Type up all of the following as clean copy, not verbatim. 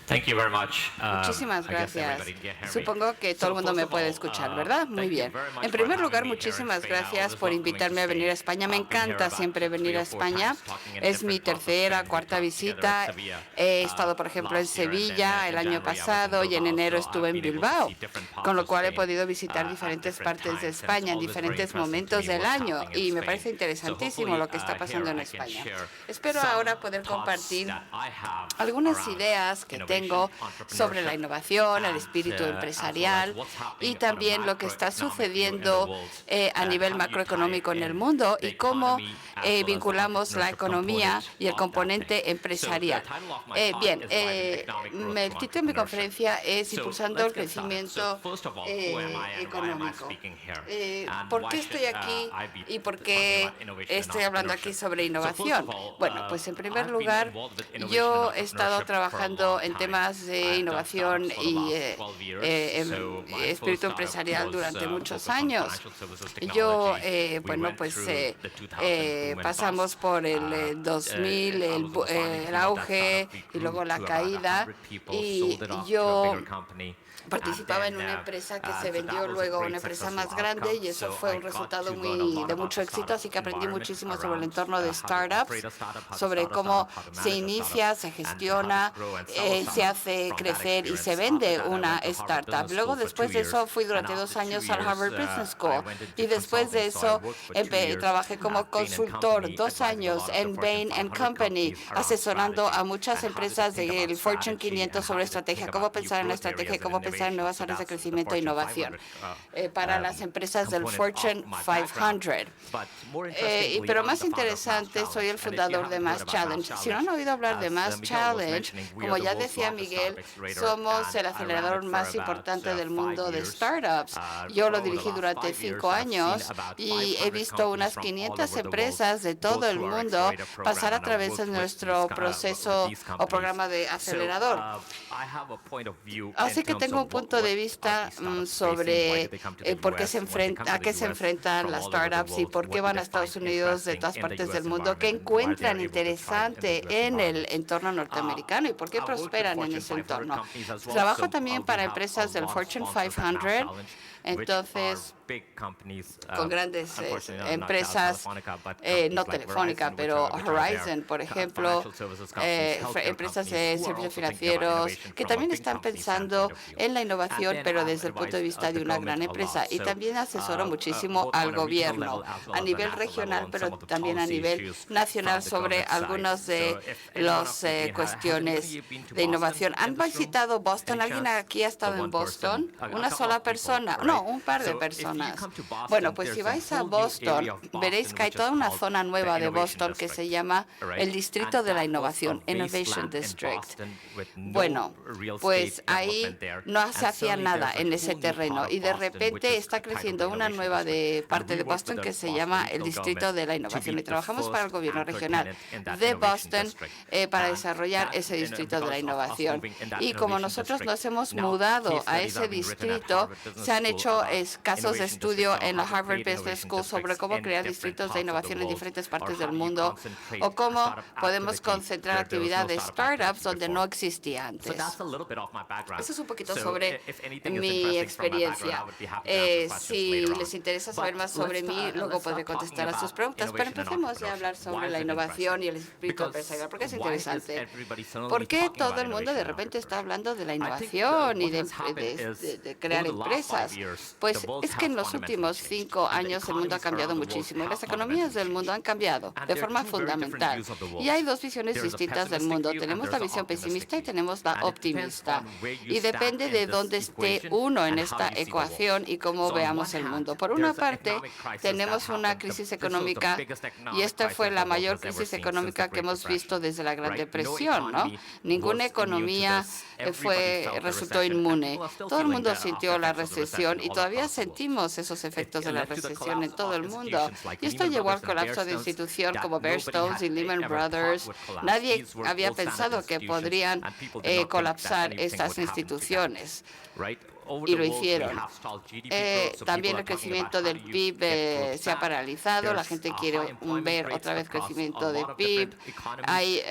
Muchísimas gracias. Supongo que todo el mundo me puede escuchar, ¿verdad? Muy bien. En primer lugar, muchísimas gracias por invitarme a venir a España. Me encanta siempre venir a España. Es mi tercera, cuarta visita. He estado, por ejemplo, en Sevilla el año pasado y en enero estuve en Bilbao, con lo cual he podido visitar diferentes partes de España en diferentes momentos del año y me parece interesantísimo lo que está pasando en España. Espero ahora poder compartir algunas ideas que tengo sobre la innovación, el espíritu empresarial y también lo que está sucediendo a nivel macroeconómico en el mundo y cómo vinculamos la economía y el componente empresarial. El título de mi conferencia es Impulsando el crecimiento económico. ¿Por qué estoy aquí y por qué estoy hablando aquí sobre innovación? Bueno, pues en primer lugar, yo he estado trabajando en temas de innovación y espíritu empresarial durante muchos años. Yo, pasamos por el 2000, el auge y luego la caída, y yo participaba en una empresa que se vendió luego a una empresa más grande y eso fue un resultado de mucho éxito, así que aprendí muchísimo sobre el entorno de startups, sobre cómo se inicia, se gestiona, se hace crecer y se vende una startup. Luego, después de eso, fui durante 2 años al Harvard Business School y después de eso trabajé como consultor 2 años en Bain & Company, asesorando a muchas empresas del Fortune 500 sobre estrategia, cómo pensar en la estrategia, cómo pensar en nuevas áreas de crecimiento e innovación para las empresas del Fortune 500. Pero más interesante, soy el fundador de Mass Challenge. Si no han oído hablar de Mass Challenge, como ya decía Miguel, somos el acelerador más importante del mundo de startups. Yo lo dirigí durante 5 años y he visto unas 500 empresas de todo el mundo pasar a través de nuestro proceso o programa de acelerador. Así que tengo un punto de vista sobre a qué se enfrentan las startups y por qué van a Estados Unidos de todas partes del mundo, qué encuentran interesante en el entorno norteamericano y por qué prosperan en ese entorno. Trabajo también para empresas del Fortune 500, entonces con grandes empresas, no Telefónica, pero Horizon, por ejemplo, empresas de servicios financieros que también están pensando en la innovación, pero desde el punto de vista de una gran empresa. Y también asesoro muchísimo al gobierno a nivel regional, pero también a nivel nacional sobre algunas de las cuestiones de innovación. ¿Han visitado Boston? ¿Alguien aquí ha estado en Boston? ¿Una sola persona? No, un par de personas. Bueno, pues si vais a Boston, veréis que hay toda una zona nueva de Boston que se llama el Distrito de la Innovación, Innovation District. Bueno, pues ahí no se hacía nada en ese terreno y de repente está creciendo una nueva parte de Boston que se llama el Distrito de la Innovación y trabajamos para el gobierno regional de Boston para desarrollar ese Distrito de la Innovación. Y como nosotros nos hemos mudado a ese distrito, se han hecho casos de estudio en la Harvard Business School sobre cómo crear distritos de innovación en diferentes partes del mundo o cómo podemos concentrar actividad de startups donde no existía antes. Eso es un poquito sobre mi experiencia. Si les interesa saber más sobre mí, luego podré contestar a sus preguntas. Pero empecemos ya a hablar sobre la innovación y el espíritu empresarial, porque es interesante. ¿Por qué todo el mundo de repente está hablando de la innovación y de crear empresas? Pues es que en los últimos 5 años el mundo ha cambiado muchísimo. Las economías del mundo han cambiado de forma fundamental. Y hay 2 visiones distintas del mundo. Tenemos la visión pesimista y tenemos la optimista. Y depende de dónde esté uno en esta ecuación y cómo veamos el mundo. Por una parte, tenemos una crisis económica y esta fue la mayor crisis económica que hemos visto desde la Gran Depresión, ¿no? Ninguna economía resultó inmune. Todo el mundo sintió la recesión y todavía sentimos esos efectos de la recesión en todo el mundo. Y esto llevó al colapso de instituciones como Bear Stearns y Lehman Brothers. Nadie había pensado que podrían colapsar estas instituciones. y lo hicieron. También el crecimiento del PIB se ha paralizado, la gente quiere ver otra vez crecimiento del PIB, hay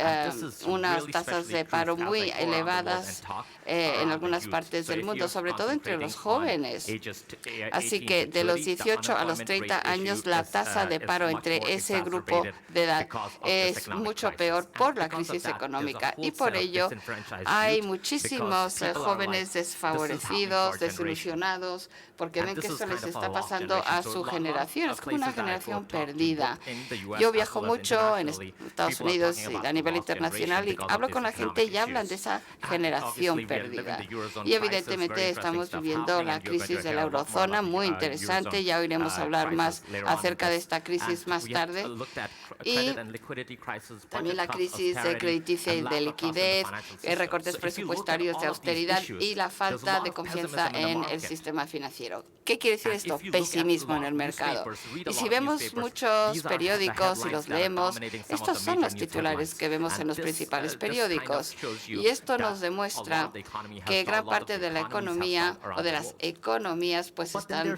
unas tasas de paro muy elevadas en algunas partes del mundo, sobre todo entre los jóvenes. Así que de los 18 a los 30 años la tasa de paro entre ese grupo de edad es mucho peor por la crisis económica y por ello hay muchísimos jóvenes desfavorecidos, desilusionados, porque ven que esto les está pasando a su generación. Es como una generación perdida. Yo viajo mucho en Estados Unidos y a nivel internacional y hablo con la gente y hablan de esa generación perdida. Y evidentemente estamos viviendo la crisis de la eurozona, muy interesante. Ya oiremos hablar más acerca de esta crisis más tarde. Y también la crisis crediticia y de liquidez, recortes presupuestarios de austeridad y la falta de confianza en el sistema financiero. ¿Qué quiere decir esto? Pesimismo en el mercado. Y si vemos muchos periódicos y los leemos, estos son los titulares que vemos en los principales periódicos. Y esto nos demuestra que gran parte de la economía o de las economías pues están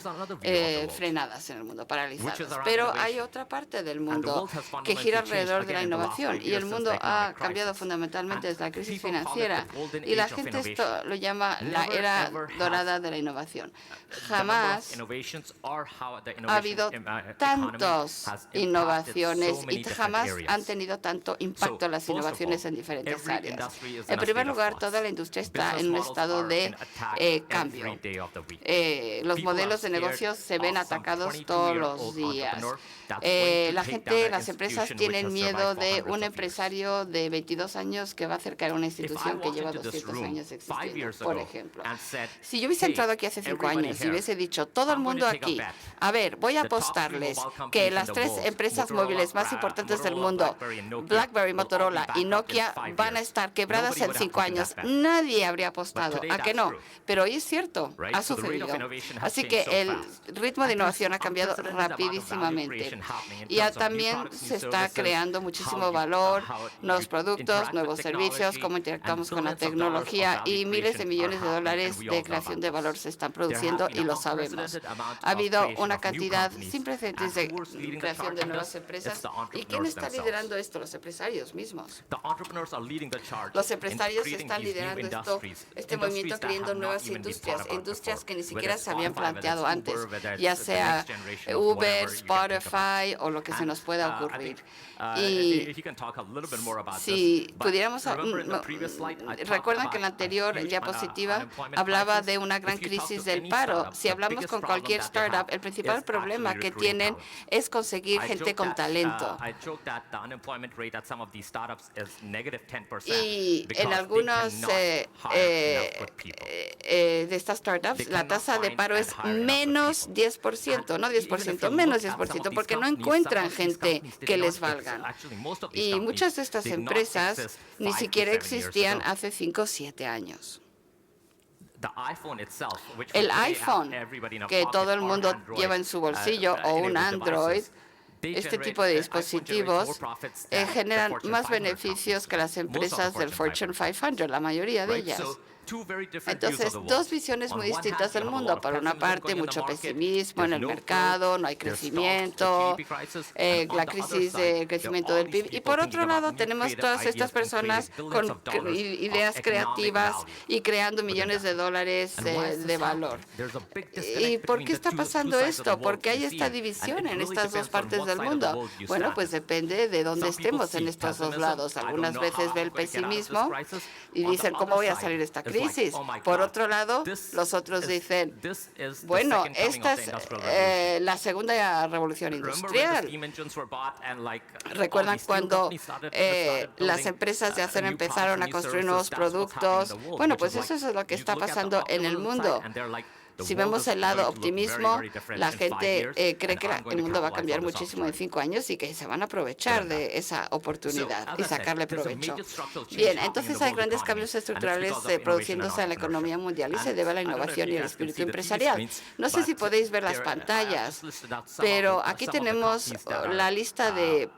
frenadas en el mundo, paralizadas. Pero hay otra parte del mundo que gira alrededor de la innovación y el mundo ha cambiado fundamentalmente desde la crisis financiera y la gente esto lo llama la era dorada de la innovación. Jamás ha habido tantas innovaciones y jamás han tenido tanto impacto las innovaciones en diferentes áreas. En primer lugar, toda la industria está en un estado de cambio. Los modelos de negocios se ven atacados todos los días. La gente, las empresas tienen miedo de un empresario de 22 años que va a acercar a una institución que lleva 200 años existiendo, por ejemplo. Si yo hubiese entrado aquí hace 5 años y hubiese dicho, todo el mundo aquí, a ver, voy a apostarles que las 3 empresas móviles más importantes del mundo, BlackBerry, Motorola y Nokia, van a estar quebradas en 5 años. Nadie habría apostado, ¿a que no? Pero hoy es cierto, ha sucedido. Así que el ritmo de innovación ha cambiado rapidísimamente. Y también se está creando muchísimo valor, nuevos productos, nuevos servicios, cómo interactuamos con la tecnología y miles de millones de dólares de creación de valor se están produciendo y lo sabemos. Ha habido una cantidad sin precedentes de creación de nuevas empresas. ¿Y quién está liderando esto? Los empresarios mismos. Los empresarios están liderando este movimiento creando nuevas industrias que ni siquiera se habían planteado antes, ya sea Uber, Spotify o lo que se nos pueda ocurrir. Y si pudiéramos, recuerdan que en la anterior diapositiva hablaba de una gran crisis del paro. Si hablamos con cualquier startup, el principal problema que tienen es conseguir gente con talento. Y en algunos de estas startups, la tasa de paro es menos 10%, no 10%, menos 10%, porque no encuentran gente que les valgan. Y muchas de estas empresas ni siquiera existían hace 5 o 7 años. El iPhone, que todo el mundo lleva en su bolsillo, o un Android, este tipo de dispositivos generan más beneficios que las empresas del Fortune 500, la mayoría de ellas. Entonces, 2 visiones muy distintas del mundo. Por una parte, mucho pesimismo en el mercado, no hay crecimiento, la crisis de crecimiento del PIB. Y por otro lado, tenemos todas estas personas con ideas creativas y creando millones de dólares de valor. ¿Y por qué está pasando esto? ¿Por qué hay esta división en estas 2 partes del mundo? Bueno, pues depende de dónde estemos en estos 2 lados. Algunas veces ve el pesimismo y dicen, ¿cómo voy a salir de esta crisis? Por otro lado, los otros dicen, bueno, esta es la segunda revolución industrial. ¿Recuerdan cuando las empresas de acero empezaron a construir nuevos productos? Bueno, pues eso es lo que está pasando en el mundo. Si vemos el lado optimismo, la gente cree que el mundo va a cambiar muchísimo en 5 años y que se van a aprovechar de esa oportunidad y sacarle provecho. Bien, entonces hay grandes cambios estructurales produciéndose en la economía mundial y se debe a la innovación y el espíritu empresarial. No sé si podéis ver las pantallas, pero aquí tenemos la lista de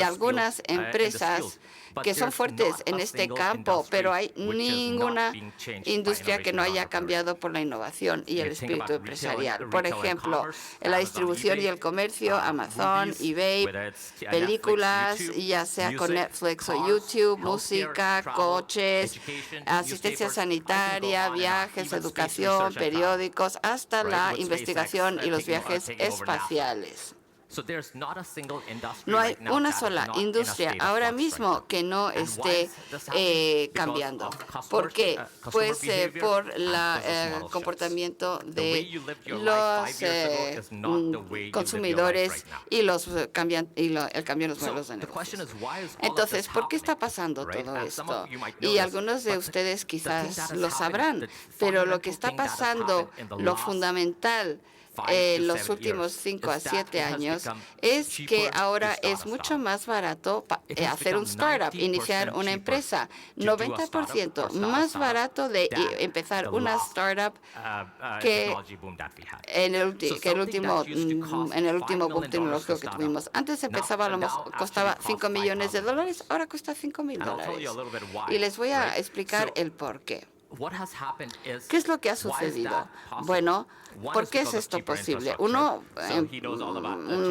algunas empresas que son fuertes en este campo, pero hay ninguna industria que no haya cambiado por la innovación y el espíritu empresarial. Por ejemplo, en la distribución y el comercio, Amazon, eBay, películas, ya sea con Netflix o YouTube, música, coches, asistencia sanitaria, viajes, educación, periódicos, hasta la investigación y los viajes espaciales. No hay una sola industria ahora mismo que no esté cambiando. ¿Por qué? Pues por el comportamiento de los consumidores y el cambio en los modelos de negocios. Entonces, ¿por qué está pasando todo esto? Y algunos de ustedes quizás lo sabrán, pero lo que está pasando, lo fundamental, los últimos 5 a 7 años es que ahora es mucho más barato hacer un startup, iniciar una empresa. 90% más barato de empezar una startup que en el último boom tecnológico que tuvimos. Antes costaba $5 millones, ahora cuesta $5,000. Y les voy a explicar el por qué. ¿Qué es lo que ha sucedido? Bueno, ¿por qué es esto posible? Un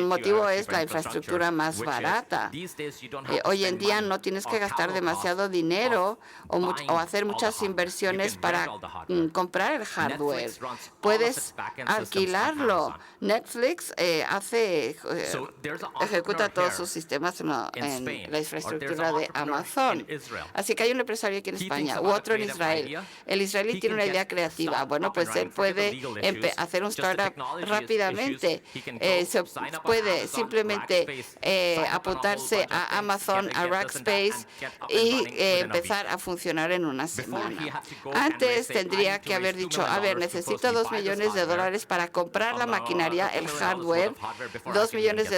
motivo es la infraestructura más barata. Hoy en día no tienes que gastar demasiado dinero o hacer muchas inversiones para comprar el hardware. Puedes alquilarlo. Netflix ejecuta todos sus sistemas en la infraestructura de Amazon. Así que hay un empresario aquí en España u otro en Israel. El israelí tiene una idea creativa. Bueno, pues él puede hacer un startup rápidamente. Se puede simplemente apuntarse a Amazon, a Rackspace y empezar a funcionar en una semana. Antes tendría que haber dicho, a ver, necesito $2 millones para comprar la maquinaria, el hardware, $2 millones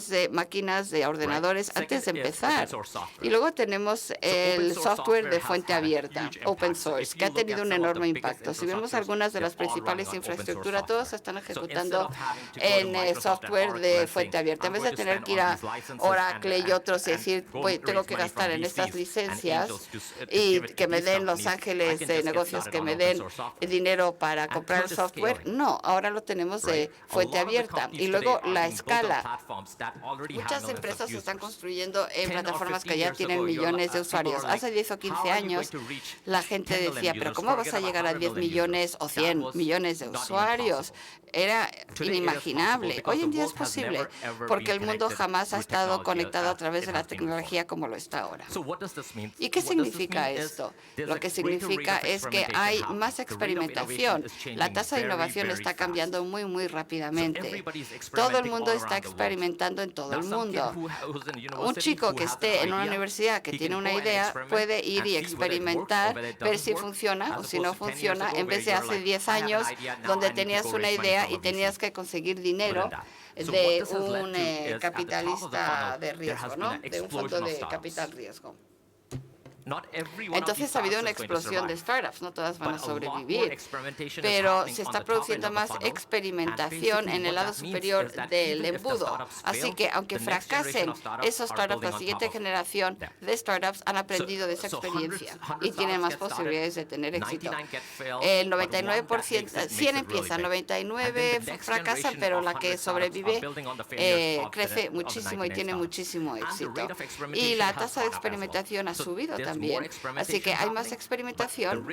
de máquinas, de ordenadores, antes de empezar. Y luego tenemos el software de fuente abierta, open source, que ha tenido un enorme impacto. Si vemos algunas de las principales infraestructuras, todos se están ejecutando en software de fuente abierta. En vez de tener que ir a Oracle y otros y decir, tengo que gastar en estas licencias y que me den Los Ángeles de negocios, que me den dinero para comprar el software, no, ahora lo tenemos de fuente abierta. Y luego la escala. Muchas empresas se están construyendo en plataformas que ya tienen millones de usuarios. Hace 10 o 15 años la gente decía, pero ¿cómo vas a llegar a 10 millones o 100 millones de usuarios? Era inimaginable. Hoy en día es posible porque el mundo jamás ha estado conectado a través de la tecnología como lo está ahora. ¿Y qué significa esto? Lo que significa es que hay más experimentación. La tasa de innovación está cambiando muy, muy rápidamente. Todo el mundo está experimentando en todo el mundo. Un chico que esté en una universidad que tiene una idea puede ir y experimentar, ver si funciona o si no funciona, en vez de hace 10 años donde tenías una idea y tenías que conseguir dinero de un capitalista de riesgo, ¿no? De un fondo de capital riesgo. Entonces ha habido una explosión de startups, no todas van a sobrevivir, pero se está produciendo más experimentación en el lado superior del embudo. Así que aunque fracasen esos startups, la siguiente generación de startups han aprendido de esa experiencia y tienen más posibilidades de tener éxito. El 99%, 100 empiezan, 99 fracasan, pero la que sobrevive crece muchísimo y tiene muchísimo éxito. Y la tasa de experimentación ha subido también. Así que hay más experimentación.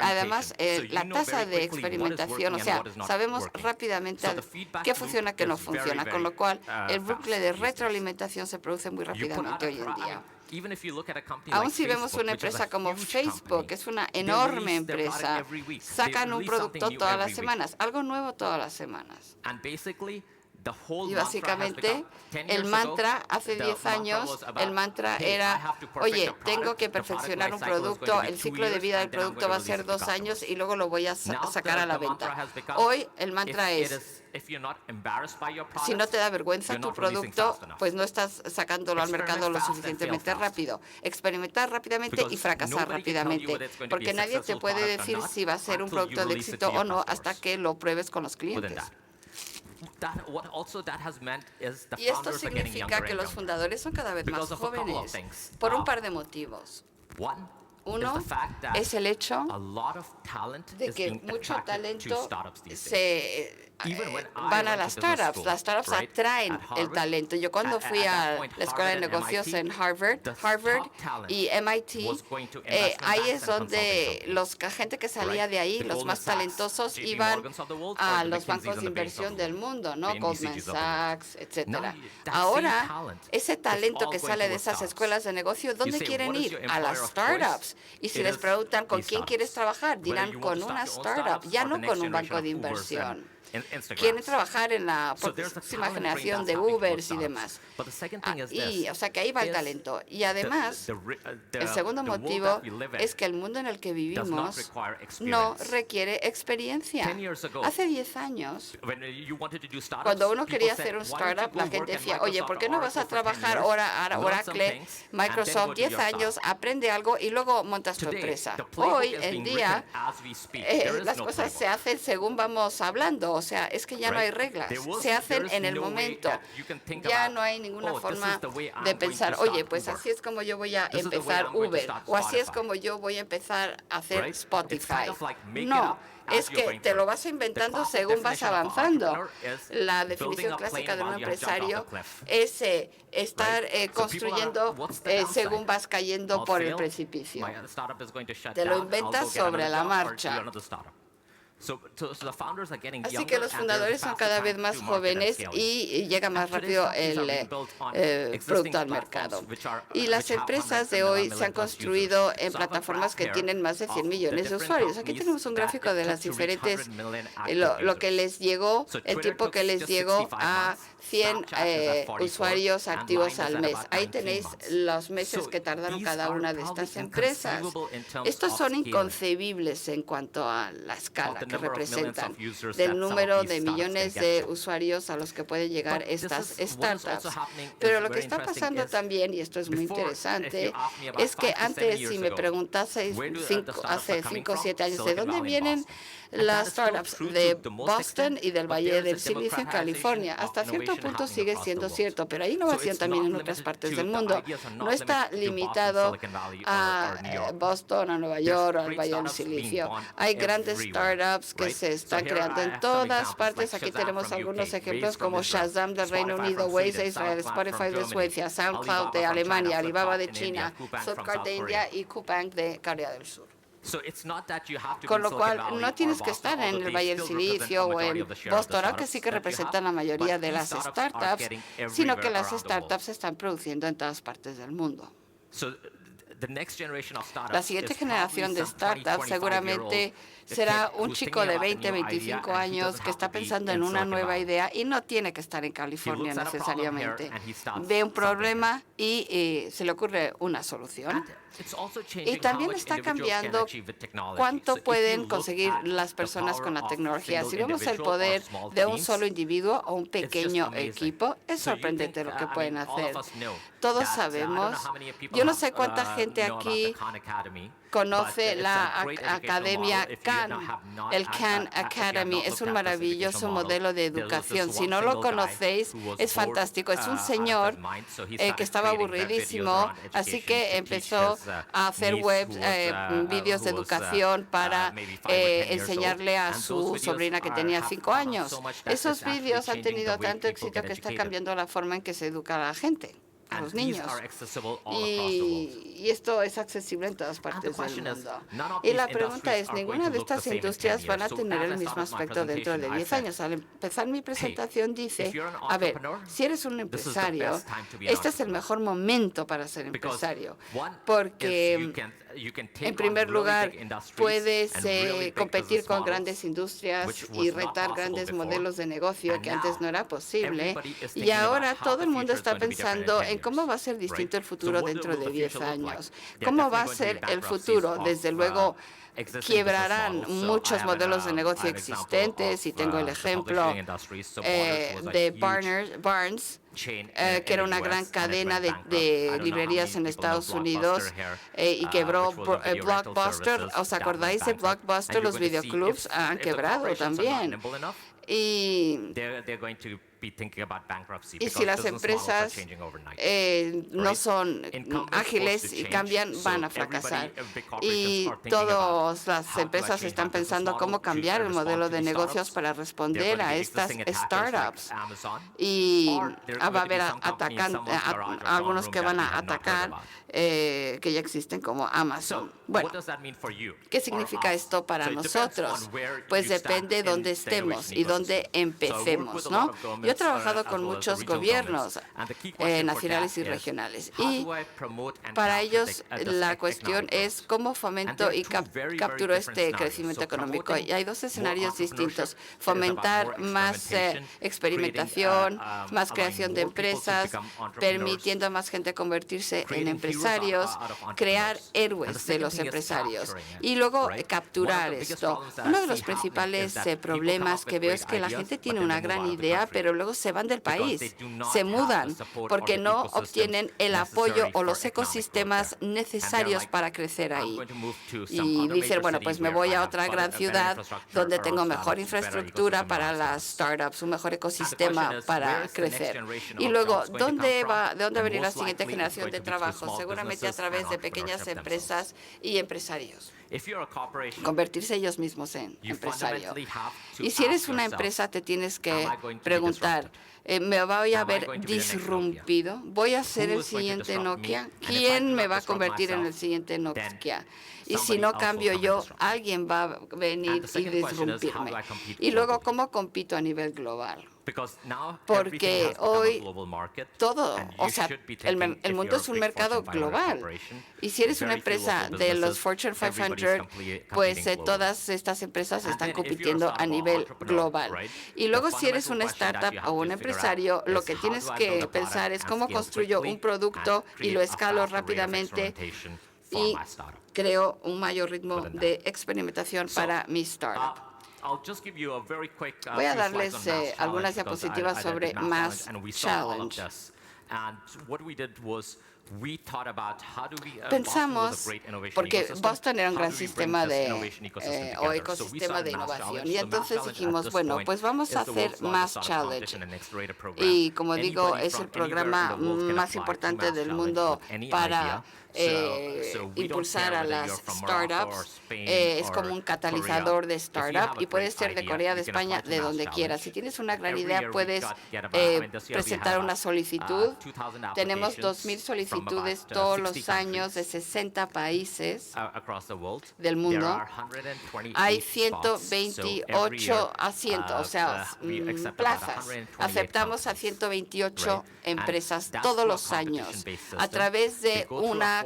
Además, la tasa de experimentación, o sea, sabemos rápidamente qué funciona, qué no funciona, con lo cual el bucle de retroalimentación se produce muy rápidamente hoy en día. Aún si vemos una empresa como Facebook, que es una enorme empresa, sacan un producto todas las semanas, algo nuevo todas las semanas. Y básicamente el mantra hace 10 años, el mantra era, oye, tengo que perfeccionar un producto, el ciclo de vida del producto va a ser 2 años y luego lo voy a sacar a la venta. Hoy el mantra es, si no te da vergüenza tu producto, pues no estás sacándolo al mercado lo suficientemente rápido. Experimentar rápidamente y fracasar rápidamente, porque nadie te puede decir si va a ser un producto de éxito o no hasta que lo pruebes con los clientes. Y esto significa que los fundadores son cada vez más jóvenes por un par de motivos. Uno es el hecho de que mucho talento van a las startups. Las startups atraen el talento. Yo cuando fui a la escuela de negocios en Harvard y MIT, ahí es donde la gente que salía de ahí, los más talentosos, iban a los bancos de inversión del mundo, ¿no? Goldman Sachs, etcétera. Ahora, ese talento que sale de esas escuelas de negocio, ¿dónde quieren ir? A las startups. Y si les preguntan con quién quieres trabajar, dirán con una startup, ya no con un banco de inversión. Quieren trabajar en la próxima generación de Ubers y demás. O sea que ahí va el talento. Y además, el segundo motivo es que el mundo en el que vivimos no requiere experiencia. Hace 10 años, cuando uno quería hacer un startup, la gente decía, oye, ¿por qué no vas a trabajar ahora Oracle, Microsoft, 10 años, aprende algo y luego montas tu empresa? Hoy en día, las cosas se hacen según vamos hablando. O sea, es que ya no hay reglas. Se hacen en el momento. Ya no hay ninguna forma de pensar, oye, pues así es como yo voy a empezar Uber o así es como yo voy a empezar a hacer Spotify. No, es que te lo vas inventando según vas avanzando. La definición clásica de un empresario es estar construyendo según vas cayendo por el precipicio. Te lo inventas sobre la marcha. Así que los fundadores son cada vez más jóvenes y llega más rápido el producto al mercado. Y las empresas de hoy se han construido en plataformas que tienen más de 100 millones de usuarios. Aquí tenemos un gráfico de las diferentes, lo que les llegó, el tiempo que les llegó a 100 usuarios activos al mes. Ahí tenéis los meses que tardaron cada una de estas empresas. Estos son inconcebibles en cuanto a la escala que representan, del número de millones de usuarios a los que pueden llegar estas startups. Pero lo que está pasando también, y esto es muy interesante, es que antes, si me preguntaseis hace 5 o 7 años, ¿de dónde vienen las startups? De Boston y del Valle del Silicio en California. Hasta cierto punto sigue siendo cierto, pero hay innovación también en otras partes del mundo. No está limitado a Boston, a Nueva York, al Valle del Silicio. Hay grandes startups que se están creando en todas partes. Aquí tenemos algunos ejemplos como Shazam del Reino Unido, Waze de Israel, Spotify de Suecia, SoundCloud de Alemania, Alibaba de China, Flipkart de India y Coupang de Corea del Sur. Con lo cual, no tienes que estar en el Valle del Silicio o en Boston, aunque sí que representan la mayoría de las startups, sino que las startups se están produciendo en todas partes del mundo. La siguiente generación de startups seguramente será un chico de 20, 25 años que está pensando en una nueva idea y no tiene que estar en California necesariamente. Ve un problema y se le ocurre una solución. Y también está cambiando cuánto pueden conseguir las personas con la tecnología. Si vemos el poder de un solo individuo o un pequeño equipo, es sorprendente lo que pueden hacer. Todos sabemos, yo no sé cuánta gente aquí conoce la Academia Khan. El Khan Academy es un maravilloso modelo de educación. Si no lo conocéis, es fantástico. Es un señor que estaba aburridísimo, así que empezó a hacer webs, vídeos de educación para enseñarle a su sobrina que tenía 5 años. Esos vídeos han tenido tanto éxito que está cambiando la forma en que se educa a la gente. a los niños. Y esto es accesible en todas partes del mundo. Y la pregunta es, ninguna de estas industrias van a tener el mismo aspecto dentro de 10 años. Al empezar mi presentación dice, a ver, si eres un empresario, este es el mejor momento para ser empresario, porque en primer lugar, puedes competir con grandes industrias y retar grandes modelos de negocio que antes no era posible. Y ahora todo el mundo está pensando en cómo va a ser distinto el futuro dentro de 10 años. ¿Cómo va a ser el futuro? Desde luego, quebrarán muchos modelos de negocio existentes, y tengo el ejemplo de Barnes, que era una gran cadena de librerías en Estados Unidos y quebró Blockbuster. ¿Os acordáis de Blockbuster? Los videoclubs han quebrado también. Y si las empresas no son ágiles y cambian, van a fracasar. Y todas las empresas están pensando cómo cambiar el modelo de negocios para responder a estas startups. Y va a haber algunos que van a atacar, que ya existen, como Amazon. Bueno, ¿qué significa esto para nosotros? Pues depende de dónde estemos y dónde empecemos, ¿no? Yo he trabajado con muchos gobiernos nacionales y regionales, y para ellos la cuestión es cómo fomento y capturo este crecimiento económico. Y hay dos escenarios distintos: fomentar más experimentación, más creación de empresas, permitiendo a más gente convertirse en empresarios, crear héroes de los empresarios y luego capturar esto. Uno de los principales problemas que veo es que la gente tiene una gran idea, pero luego se van del país, se mudan, porque no obtienen el apoyo o los ecosistemas necesarios para crecer ahí. Y dicen, bueno, pues me voy a otra gran ciudad donde tengo mejor infraestructura para las startups, un mejor ecosistema para crecer. Y luego, ¿de dónde va a venir la siguiente generación de trabajo? Seguramente a través de pequeñas empresas y empresarios. Convertirse ellos mismos en empresarios. Y si eres una empresa, te tienes que preguntar, ¿me voy a ver disrumpido? ¿Voy a ser el siguiente Nokia? ¿Quién me va a convertir en el siguiente Nokia? Y si no cambio yo, alguien va a venir y disrumpirme. Y luego, ¿cómo compito a nivel global? Porque hoy todo, o sea, el mundo es un mercado global. Y si eres una empresa de los Fortune 500, pues todas estas empresas están compitiendo a nivel global. Y luego, si eres una startup o un empresario, lo que tienes que pensar es cómo construyo un producto y lo escalo rápidamente y creo un mayor ritmo de experimentación para mi startup. Voy a darles algunas diapositivas sobre Mass Challenge. Pensamos, porque Boston era un gran sistema o ecosistema de innovación, y entonces dijimos, bueno, pues vamos a hacer Mass Challenge. Y como digo, es el programa más importante del mundo para impulsar a las startups. Es como un catalizador de startup y puede ser de Corea, de España, de donde quieras. Si tienes una gran idea, puedes presentar una solicitud. Tenemos 2,000 solicitudes todos los años de 60 países del mundo. Hay 128 asientos, o sea, plazas. Aceptamos a 128 empresas todos los años a través de una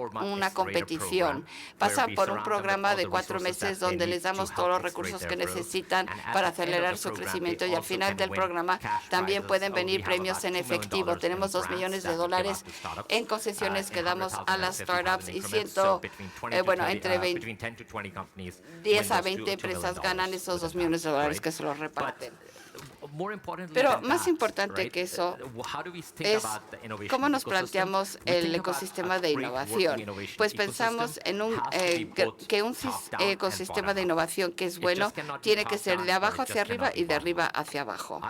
competición. Pasan por un programa de 4 meses donde les damos todos los recursos que necesitan para acelerar su crecimiento, y al final del programa también pueden venir premios en efectivo. Tenemos $2 millones en concesiones que damos a las startups, y entre 10 a 20 empresas ganan esos $2 millones que se los reparten. Pero más importante que eso es cómo nos planteamos el ecosistema de innovación. Pues pensamos en que un ecosistema de innovación que es bueno tiene que ser de abajo hacia arriba y de arriba hacia abajo.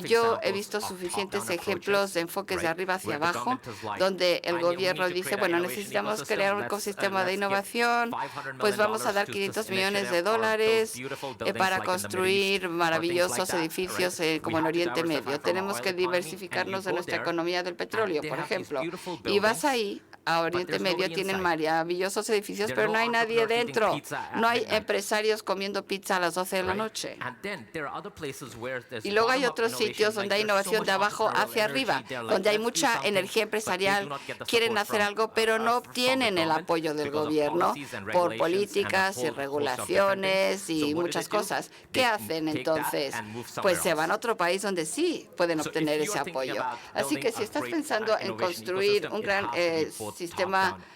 Yo he visto suficientes ejemplos de enfoques de arriba hacia abajo, donde el gobierno dice, bueno, necesitamos crear un ecosistema de innovación, pues vamos a dar $500 millones para construir maravillosos edificios servicios como en Oriente Medio. Tenemos que diversificarnos de nuestra economía del petróleo, por ejemplo. Y vas ahí a Oriente Medio, tienen maravillosos edificios, pero no hay nadie dentro. No hay empresarios comiendo pizza a las 12 de la noche. Y luego hay otros sitios donde hay innovación de abajo hacia arriba, donde hay mucha energía empresarial, quieren hacer algo, pero no obtienen el apoyo del gobierno por políticas y regulaciones y muchas cosas. ¿Qué hacen entonces? Pues se van a otro país donde sí pueden obtener ese apoyo. Así que si estás pensando en construir un gran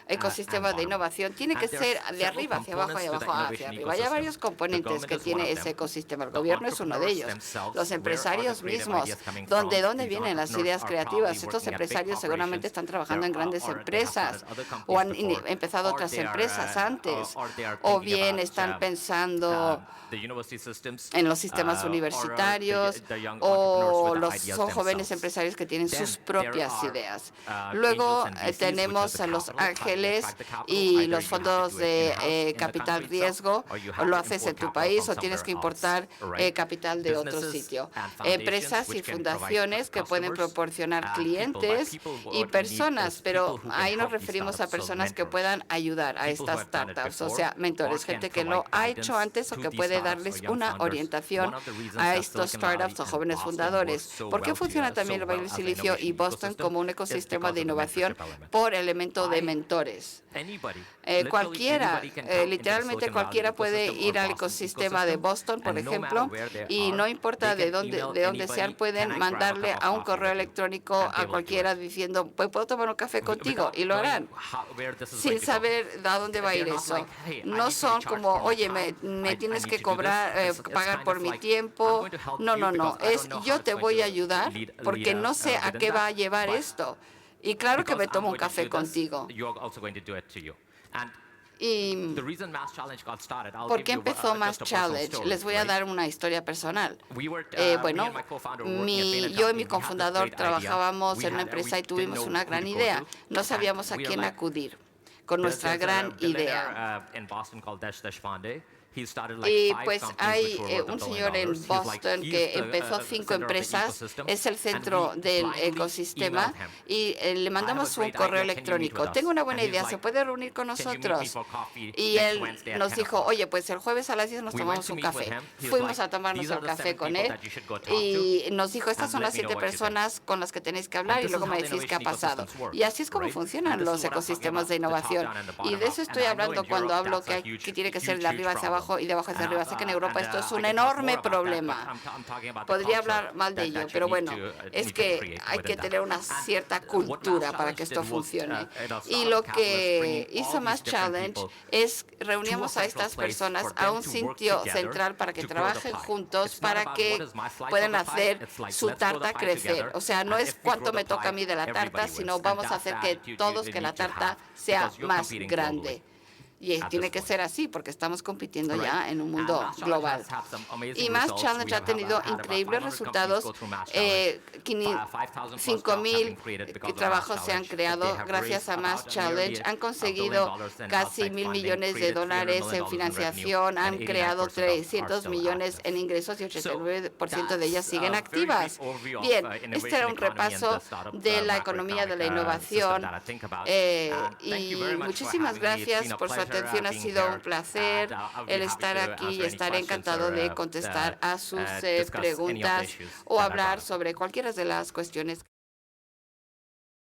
ecosistema de innovación, tiene que ser de arriba hacia abajo y de abajo hacia arriba. Hay varios componentes que tiene ese ecosistema. El gobierno es uno de ellos. Los empresarios mismos, ¿de dónde vienen las ideas creativas? Estos empresarios seguramente están trabajando en grandes empresas o han empezado otras empresas antes, o bien están pensando en los sistemas universitarios, o son jóvenes empresarios que tienen sus propias ideas. Luego tenemos a Los Ángeles y los fondos de capital riesgo. O lo haces en tu país o tienes que importar capital de otro sitio. Empresas y fundaciones que pueden proporcionar clientes y personas, pero ahí nos referimos a personas que puedan ayudar a estas startups, o sea, mentores, gente que lo ha hecho antes o que puede darles una orientación a estos startups o jóvenes fundadores. ¿Por qué funciona también el Valle del Silicio y Boston como un ecosistema de innovación? Por elemento de mentores. Cualquiera, literalmente cualquiera puede ir al ecosistema de Boston, por ejemplo, y no importa de dónde sean, pueden mandarle a un correo electrónico a cualquiera diciendo, pues puedo tomar un café contigo, y lo harán, sin saber a dónde va a ir eso. No son como, oye, me tienes que pagar por mi tiempo. No, no, no. Es yo te voy a ayudar porque no sé a qué va a llevar esto. Y claro que me tomo un café contigo. ¿Y por qué empezó Mass Challenge? Les voy a dar una historia personal. Bueno, yo y mi cofundador trabajábamos en una empresa y tuvimos una gran idea. No sabíamos a quién acudir con nuestra gran idea. Y pues hay un señor en Boston que empezó 5 empresas, es el centro del ecosistema, y le mandamos un correo electrónico. Tengo una buena idea, ¿se puede reunir con nosotros? Y él nos dijo, oye, pues el jueves a las 10 nos tomamos un café. Fuimos a tomarnos el café con él y nos dijo, estas son las 7 personas con las que tenéis que hablar y luego me decís qué ha pasado. Y así es como funcionan los ecosistemas de innovación. Y de eso estoy hablando cuando hablo que tiene que ser de arriba hacia abajo y de abajo hacia arriba. Sé que en Europa esto es un enorme problema. Podría hablar mal de ello, pero bueno, es que hay que tener una cierta cultura para que esto funcione. Y lo que hizo Mass Challenge es reuníamos a estas personas a un sitio central para que trabajen juntos, para que puedan hacer su tarta crecer. O sea, no es cuánto me toca a mí de la tarta, sino vamos a hacer que la tarta sea más grande. Y tiene que ser así porque estamos compitiendo ya en un mundo global. Y Mass Challenge ha tenido increíbles resultados. 5.000 trabajos se han creado gracias a Mass Challenge. Han conseguido casi $1.000 millones en financiación. Han creado 300 millones en ingresos y 89% de ellas siguen activas. Bien, este era un repaso de la economía de la innovación. Y muchísimas gracias por su atención. Ha sido un placer el estar aquí y estaré encantado de contestar a sus preguntas o hablar sobre cualquiera de las cuestiones.